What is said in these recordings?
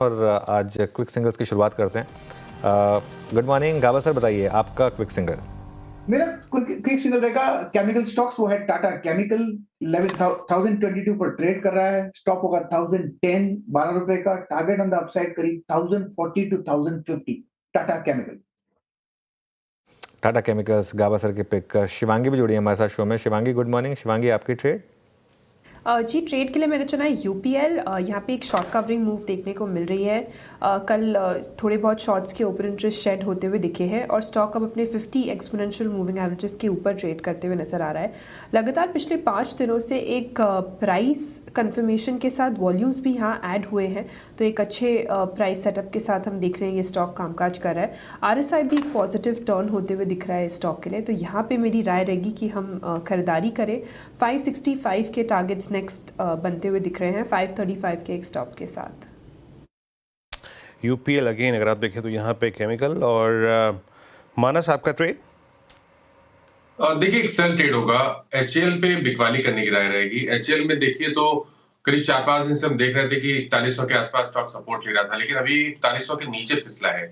और आज quick singles की शुरुआत करते हैं। गुड मॉर्निंग गाबा सर, बताइए आपका क्विक सिंगल। मेरा क्विक सिंगल रहेगा केमिकल स्टॉक्स, वो है टाटा केमिकल। 11,022 पर ट्रेड कर रहा है, स्टॉप होगा 1010, 12 रुपए का। टारगेट ऑन द अपसाइड करीब 1040 to 1050। Tata chemical. Tata chemicals Gaba sir के पिक। शिवांगी भी जुड़ी है हमारे साथ शो में। Shivangi good morning. शिवांगी आपकी ट्रेड? जी, ट्रेड के लिए मैंने चुना है यूपीएल। यहाँ पे एक शॉर्ट कवरिंग मूव देखने को मिल रही है। कल थोड़े बहुत शॉर्ट्स के ओपन इंटरेस्ट शेड होते हुए दिखे हैं और स्टॉक अब अपने 50 एक्सपोनेंशियल मूविंग एवरेजेस के ऊपर ट्रेड करते हुए नजर आ रहा है। लगातार पिछले 5 दिनों से एक प्राइस कंफर्मेशन के साथ वॉल्यूम्स भी यहाँ ऐड हुए हैं, तो एक अच्छे प्राइस सेटअप के साथ हम देख रहे हैं ये स्टॉक कामकाज कर रहा है। आरएसआई भी एक पॉजिटिव टर्न होते हुए दिख रहा है स्टॉक के लिए, तो यहाँ पे मेरी राय रहेगी कि हम खरीदारी करें। 565 के टारगेट्स नेक्स्ट बनते हुए दिख रहे हैं, 535 के एक स्टॉप के साथ। यूपीएल अगेन अगर आप देखें तो यहाँ पे केमिकल और मानस आपका ट्रेड? देखिए, एक सेल ट्रेड होगा। एचएल पे बिकवाली करने की राय रहेगी। एचएल में देखिए तो करीब 4-5 दिन से हम देख रहे थे कि 4100 के आसपास स्टॉक सपोर्ट ले रहा था, लेकिन अभी 4100 के नीचे फिसला है।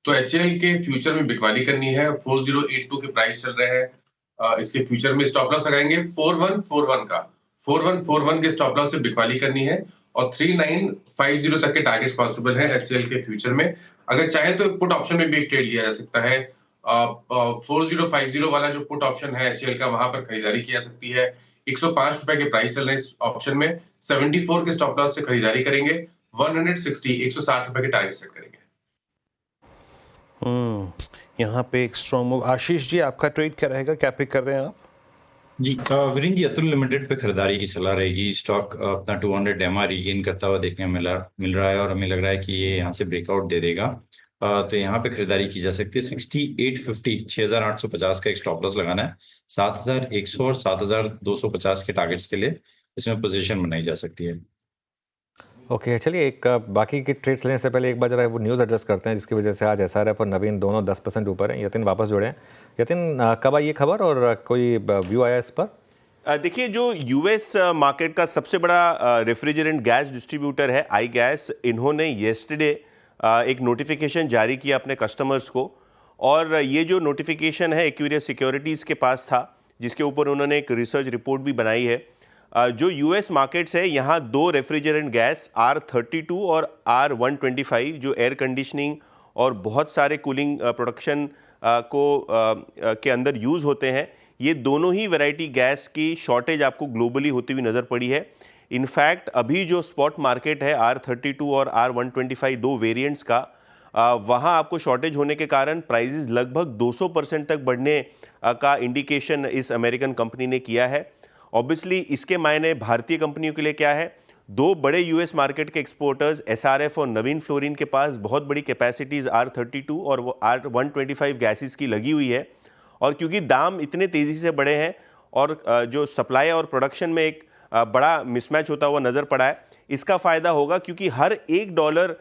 तो एचएल के फ्यूचर में बिकवाली करनी है। 4082 के प्राइस चल रहे हैं। इसके फ्यूचर में स्टॉप लॉस लगाएंगे 4141 का। 4141 के स्टॉप लॉस से बिकवाली करनी है और 3950 तक के टारगेट्स पॉसिबल है एचएल के फ्यूचर में। अगर चाहे तो पुट ऑप्शन में भी एक ट्रेड लिया जा सकता है। 4050 वाला जो पुट ऑप्शन है एचएल का, वहां पर खरीदारी की जा सकती है। 105 रुपए के प्राइस चल रहे हैं इस ऑप्शन में। 74 के स्टॉप लॉस से खरीदारी करेंगे। 160 रुपए के टारगेट सेट करेंगे। यहाँ पे एक स्ट्रॉन्ग मूव। आशीष जी आपका ट्रेड क्या रहेगा, क्या पिक कर रहे हैं आप? जी वीरेंद्र जी, अतुल लिमिटेड पे खरीदारी की सलाह रहेगी। स्टॉक अपना 200 एमआर रीगेन करता हुआ देखने में मिल रहा है और हमें लग रहा है कि ये यहाँ से ब्रेकआउट दे देगा। तो यहाँ पे खरीदारी की जा सकती है। 6850 6850 का एक स्टॉप लॉस लगाना है। 7100 और 7250 के टारगेट्स के लिए इसमें पोजीशन बनाई जा सकती है। ओके, चलिए एक बाकी की ट्रेड्स लेने से पहले एक बार जरा वो न्यूज़ एड्रेस करते हैं जिसकी वजह से आज एसआरएफ और नवीन दोनों 10% ऊपर हैं। यतिन वापस जुड़े हैं। यतिन, कब आई ये खबर और कोई व्यू आया इस पर? देखिए, जो यूएस मार्केट का सबसे बड़ा रेफ्रिजरेंट गैस डिस्ट्रीब्यूटर है आई गैस, इन्होंने येस्टरडे एक नोटिफिकेशन जारी किया अपने कस्टमर्स को, और ये जो नोटिफिकेशन है एक्वेरियस सिक्योरिटीज़ के पास था, जिसके ऊपर उन्होंने एक रिसर्च रिपोर्ट भी बनाई है। जो यूएस मार्केट्स है, यहाँ 2 रेफ्रिजरेंट गैस R32 और R125 जो एयर कंडीशनिंग और बहुत सारे कूलिंग प्रोडक्शन के अंदर यूज़ होते हैं, ये दोनों ही वैरायटी गैस की शॉर्टेज आपको ग्लोबली होती हुई नज़र पड़ी है। इनफैक्ट अभी जो स्पॉट मार्केट है R32 और R125 2 वेरिएंट्स का, वहाँ आपको शॉर्टेज होने के कारण प्राइजेस लगभग 200% तक बढ़ने का इंडिकेशन इस अमेरिकन कंपनी ने किया है। ऑब्वियसली इसके मायने भारतीय कंपनियों के लिए क्या है? 2 बड़े यूएस मार्केट के एक्सपोर्टर्स एसआरएफ और नवीन फ्लोरिन के पास बहुत बड़ी कैपेसिटीज़ R32 और R125 गैसेस की लगी हुई है, और क्योंकि दाम इतने तेज़ी से बढ़े हैं और जो सप्लाई और प्रोडक्शन में एक बड़ा मिसमैच होता हुआ नज़र पड़ा है, इसका फ़ायदा होगा क्योंकि हर $1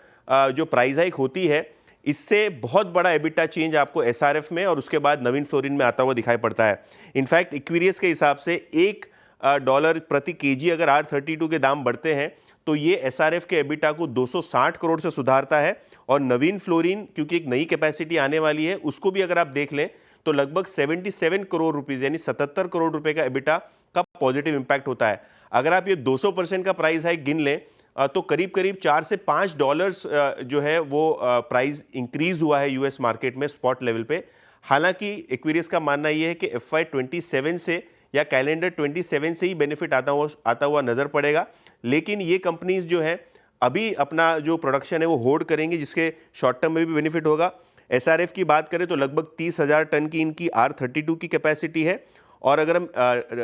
जो प्राइस हाइक होती है, इससे बहुत बड़ा एबिटा चेंज आपको एसआरएफ में और उसके बाद नवीन फ्लोरिन में आता हुआ दिखाई पड़ता है। इनफैक्ट इक्वेरियस के हिसाब से $1 प्रति केजी अगर R32 के दाम बढ़ते हैं तो ये एसआरएफ के एबिटा को 260 करोड़ से सुधारता है, और नवीन फ्लोरिन क्योंकि एक नई कैपेसिटी आने वाली है, उसको भी अगर आप देख लें तो लगभग 77 करोड़ रुपीज़ यानी 77 करोड़ रुपए का एबिटा का पॉजिटिव इंपैक्ट होता है। अगर आप ये 200% का प्राइस हाइक गिन लें तो करीब करीब $4 से $5 जो है वो प्राइस इंक्रीज हुआ है यूएस मार्केट में स्पॉट लेवल पे। हालांकि एक्वेरियस का मानना ये है कि FY27 से या कैलेंडर 27 से ही बेनिफिट आता हुआ नज़र पड़ेगा, लेकिन ये कंपनीज जो है अभी अपना जो प्रोडक्शन है वो होल्ड करेंगी, जिसके शॉर्ट टर्म में भी बेनिफिट होगा। एसआरएफ की बात करें तो लगभग 30,000 टन की इनकी R32 की कैपेसिटी है, और अगर हम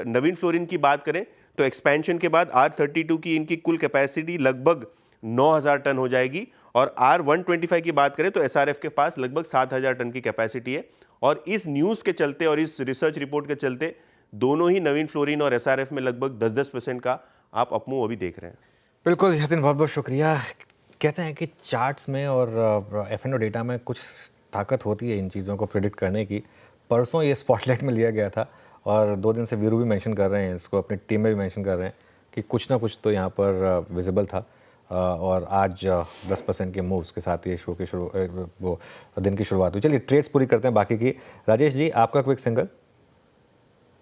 नवीन फ्लोरिन की बात करें तो एक्सपेंशन के बाद R32 की इनकी कुल कैपेसिटी लगभग 9,000 टन हो जाएगी, और R125 की बात करें तो एसआरएफ के पास लगभग 7,000 टन की कैपेसिटी है। और इस न्यूज़ के चलते और इस रिसर्च रिपोर्ट के चलते दोनों ही नवीन फ्लोरिन और एसआरएफ में लगभग 10-10% का आप अपमूव अभी देख रहे हैं। बिल्कुल यतिन, बहुत बहुत शुक्रिया। कहते हैं कि चार्ट्स में और एफ&ओ डेटा में कुछ ताकत होती है इन चीज़ों को प्रेडिक्ट करने की। परसों ये स्पॉटलाइट में लिया गया था और 2 दिन से वीरू भी मेंशन कर रहे हैं इसको, अपनी टीम में भी मेंशन कर रहे हैं कि कुछ ना कुछ तो यहाँ पर विजिबल था। और आज 10% के मूव्स के साथ ये शो की वो दिन की शुरुआत हुई। चलिए ट्रेड्स पूरी करते हैं बाकी की। राजेश जी आपका क्विक सिंगल।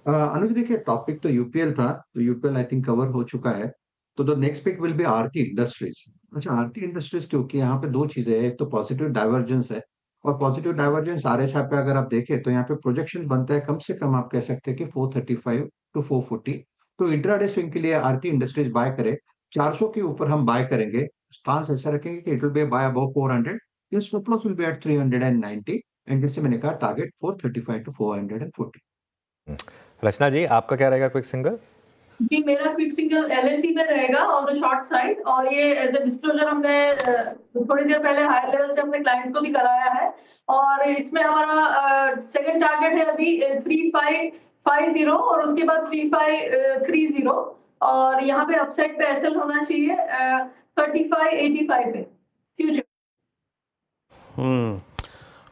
अनुज देखिए, टॉपिक तो यूपीएल था, तो यूपीएल आई थिंक कवर हो चुका है। तो the next pick will be Aarti industries. अच्छा, आरती इंडस्ट्रीज क्योंकि यहाँ पे दो चीजें हैं, एक तो पॉजिटिव डाइवर्जेंस है, और पॉजिटिव डाइवर्जेंस आरएसआई पे अगर आप देखें तो यहाँ पे प्रोजेक्शन बनता है कम से कम, आप कह सकते हैं कि 435 टू 440। तो इंट्राडे स्विंग के लिए आरती इंडस्ट्रीज बाय करे, 400 के ऊपर हम बाय करेंगे। स्टांस ऐसा रखेंगे कि it will be buy above 400, your stop loss will be at 390, and जैसे मैंने कहा टारगेट 435 टू 440। रचना जी आपका क्या रहेगा क्विक सिंगल? जी, मेरा क्विक सिंगल एलएनटी में रहेगा ऑन द शॉर्ट साइड, और ये एज ए डिस्क्लोजर हमने थोड़ी देर पहले हायर लेवल से अपने क्लाइंट्स को भी कराया है, और इसमें हमारा सेकंड टारगेट है अभी 3550 और उसके बाद 3530, और यहाँ पे अपसाइड पे एसएल होना चाहिए 3585 पे फ्यूचर।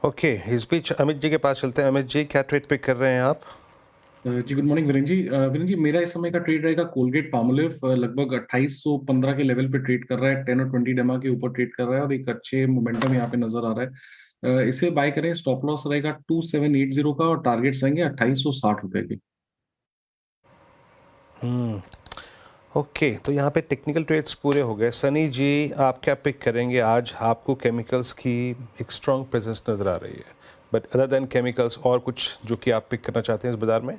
ओके, इस बीच अमित जी के पास चलते हैं। अमित जी क्या ट्रेड पिक कर रहे हैं आप? जी गुड मॉर्निंग वीरेंद्र जी। वीरेंद्र जी, मेरा इस समय का ट्रेड रहेगा कोलगेट पामोलिव। लगभग 2815 के लेवल पे ट्रेड कर रहा है, 10 और 20 डेमा के ऊपर ट्रेड कर रहा है, और एक अच्छे मोमेंटम यहाँ पे नजर आ रहा है। इसे बाय करें। स्टॉप लॉस रहेगा 2780 का, और टारगेट्स रहेंगे 2860 रुपए के। ओके, तो यहाँ पे टेक्निकल ट्रेड्स पूरे हो गए। सनी जी आप क्या पिक करेंगे आज? आपको केमिकल्स की एक स्ट्रॉन्ग प्रेजेंस नज़र आ रही है, बट अदर देन केमिकल्स और कुछ जो कि आप पिक करना चाहते हैं इस बाजार में?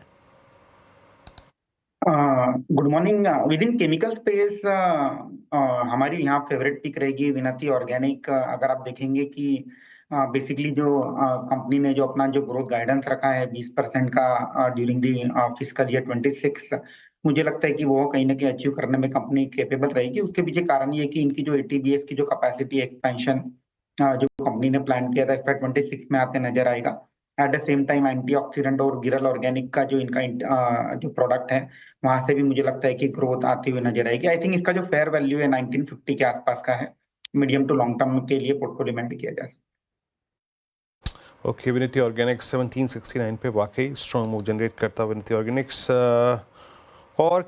Good morning. With in chemical space हमारी यहाँ फेवरेट पिक रहेगी विनती ऑर्गेनिक। अगर आप देखेंगे कि बेसिकली जो कंपनी ने जो अपना जो ग्रोथ गाइडेंस रखा है 20% का ड्यूरिंग दी फिस्कल ईयर 26, मुझे लगता है कि वो कहीं ना कहीं अचीव करने में कंपनी कैपेबल रहेगी। उसके पीछे कारण ये कि इनकी जो एटीबीएस की जो कैपेसिटी एक्सपेंशन जो कंपनी ने प्लान किया था FY 26 में आते नजर आएगा। At the same time antioxidant और गिरल ऑर्गेनिक का जो इनका जो प्रोडक्ट है, वहां से भी मुझे लगता है कि ग्रोथ आती हुई नजर आएगी। आई थिंक इसका जो फेयर वैल्यू है 1950 के आसपास का है, मीडियम टू लॉन्ग टर्म के लिए पोर्टफोलियो में भी किया जा सकता है। ओके, विनिटी ऑर्गेनिक्स 1769 पे वाकई स्ट्रॉन्ग मूव जनरेट करता है विनिटी ऑर्गेनिक्स। और